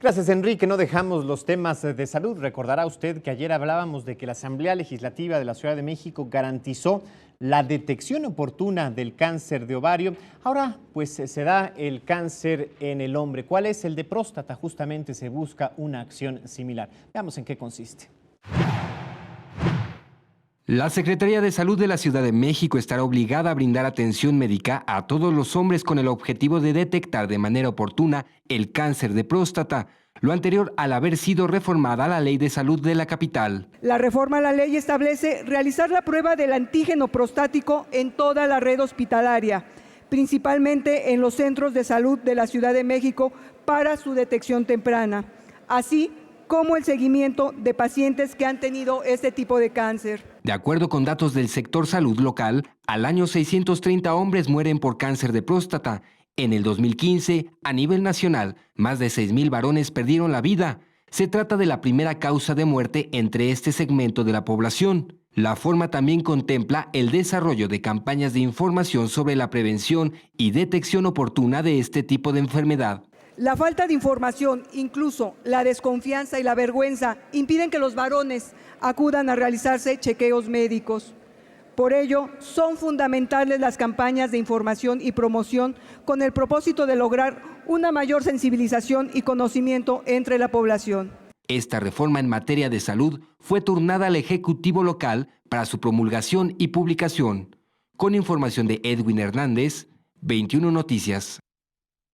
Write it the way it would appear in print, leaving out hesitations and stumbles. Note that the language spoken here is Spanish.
Gracias, Enrique. No dejamos los temas de salud. Recordará usted que ayer hablábamos de que la Asamblea Legislativa de la Ciudad de México garantizó la detección oportuna del cáncer de ovario. Ahora, pues se da el cáncer en el hombre. ¿Cuál es el de próstata? Justamente se busca una acción similar. Veamos en qué consiste. La Secretaría de Salud de la Ciudad de México estará obligada a brindar atención médica a todos los hombres con el objetivo de detectar de manera oportuna el cáncer de próstata, lo anterior al haber sido reformada la Ley de Salud de la capital. La reforma a la ley establece realizar la prueba del antígeno prostático en toda la red hospitalaria, principalmente en los centros de salud de la Ciudad de México para su detección temprana, así como el seguimiento de pacientes que han tenido este tipo de cáncer. De acuerdo con datos del sector salud local, al año 630 hombres mueren por cáncer de próstata. En el 2015, a nivel nacional, más de 6,000 varones perdieron la vida. Se trata de la primera causa de muerte entre este segmento de la población. La forma también contempla el desarrollo de campañas de información sobre la prevención y detección oportuna de este tipo de enfermedad. La falta de información, incluso la desconfianza y la vergüenza, impiden que los varones acudan a realizarse chequeos médicos. Por ello, son fundamentales las campañas de información y promoción con el propósito de lograr una mayor sensibilización y conocimiento entre la población. Esta reforma en materia de salud fue turnada al Ejecutivo local para su promulgación y publicación. Con información de Edwin Hernández, 21 Noticias.